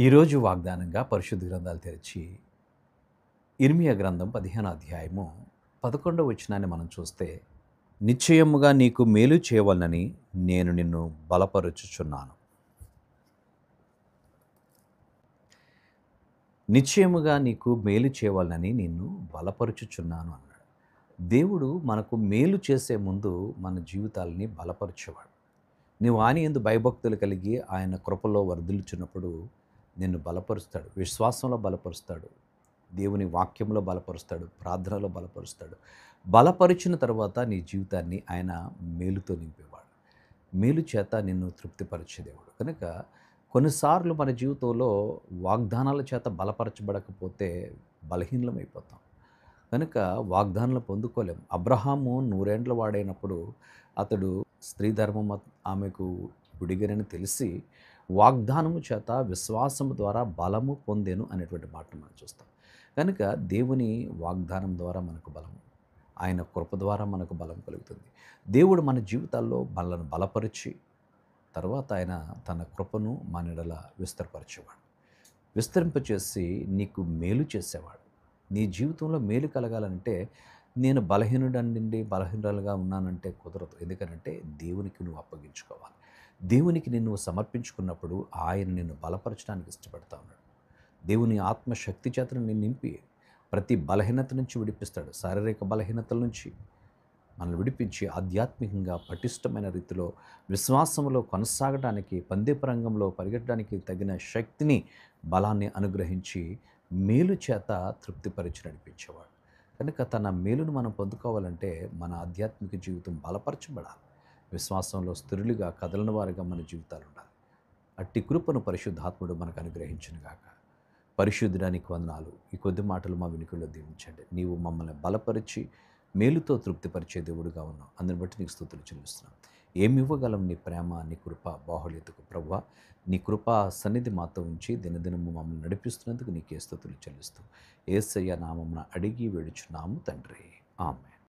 ఈరోజు వాగ్దానంగా పరిశుద్ధ గ్రంథాలు తెరిచి ఇర్మియా గ్రంథం 15వ అధ్యాయము 11వ వచనాన్ని మనం చూస్తే, నిశ్చయముగా నీకు మేలు చేయవలనని నేను నిన్ను బలపరుచుచున్నాను. నిశ్చయముగా నీకు మేలు చేయవలనని నిన్ను బలపరుచుచున్నాను అన్నాడు. దేవుడు మనకు మేలు చేసే ముందు మన జీవితాలని బలపరిచేవాడు. నీవు ఆయన యందు భయభక్తులు కలిగి ఆయన కృపలో వర్ధిల్లుచున్నప్పుడు నిన్ను బలపరుస్తాడు, విశ్వాసంలో బలపరుస్తాడు, దేవుని వాక్యంలో బలపరుస్తాడు, ప్రార్థనలో బలపరుస్తాడు. బలపరిచిన తర్వాత నీ జీవితాన్ని ఆయన మేలుతో నింపేవాడు. మేలు చేత నిన్ను తృప్తిపరిచే దేవుడు. కనుక కొన్నిసార్లు మన జీవితంలో వాగ్దానాల చేత బలపరచబడకపోతే బలహీనమైపోతాం. కనుక వాగ్దానాలు పొందుకోలేం. అబ్రహాము 100 ఏండ్ల వాడైనప్పుడు అతడు స్త్రీ ధర్మం ఆమెకు గుడిగనని తెలిసి వాగ్దానము చేత విశ్వాసము ద్వారా బలము పొందెను అనేటువంటి మాటను మనం చూస్తాం. కనుక దేవుని వాగ్దానం ద్వారా మనకు బలము, ఆయన కృప ద్వారా మనకు బలం కలుగుతుంది. దేవుడు మన జీవితాల్లో మనలను బలపరిచి తర్వాత ఆయన తన కృపను మన ఎడల విస్తరపరిచేవాడు, విస్తరింపచేసి నీకు మేలు చేసేవాడు. నీ జీవితంలో మేలు కలగాలంటే నేను బలహీనురాలుగా ఉన్నానంటే కుదరదు. ఎందుకనంటే దేవునికి నువ్వు అప్పగించుకోవాలి. దేవునికి నిన్ను సమర్పించుకున్నప్పుడు ఆయన నిన్ను బలపరచడానికి ఇష్టపడతా ఉన్నాడు. దేవుని ఆత్మశక్తి చేతను నిన్ను నింపి ప్రతి బలహీనత నుంచి విడిపిస్తాడు. శారీరక బలహీనతల నుంచి మనల్ని విడిపించి ఆధ్యాత్మికంగా పటిష్టమైన రీతిలో విశ్వాసంలో కొనసాగడానికి, పందెపు రంగంలో పరిగెట్టడానికి తగిన శక్తిని, బలాన్ని అనుగ్రహించి మేలు చేత తృప్తిపరిచి నడిపించేవాడు. కనుక తన మేలును మనం పొందుకోవాలంటే మన ఆధ్యాత్మిక జీవితం బలపరచబడాలి. విశ్వాసంలో స్థిరులుగా కదలని వారిగా మన జీవితాలు ఉండాలి. అట్టి కృపను పరిశుద్ధాత్ముడు మనకు అనుగ్రహించును గాక. పరిశుద్ధుడానికి వందనాలు. ఈ కొద్ది మాటలు మా వినికిడిలో దీవించండి. నీవు మమ్మల్ని బలపరిచి మేలుతో తృప్తిపరిచే దేవుడుగా ఉన్నావు. అందుని బట్టి నీకు స్తుతులు చెల్లిస్తున్నాం. ఏమి ఇవ్వగలం నీ ప్రేమ, నీ కృప బాహుళ్యతకు ప్రభువా. నీ కృపా సన్నిధి మాతో ఉంచి దినదినము మమ్మల్ని నడిపిస్తున్నందుకు నీకే స్తుతులు చెల్లిస్తూ యేసయ్య నామమున అడిగి వేడుచున్నాము తండ్రి. ఆమేన్.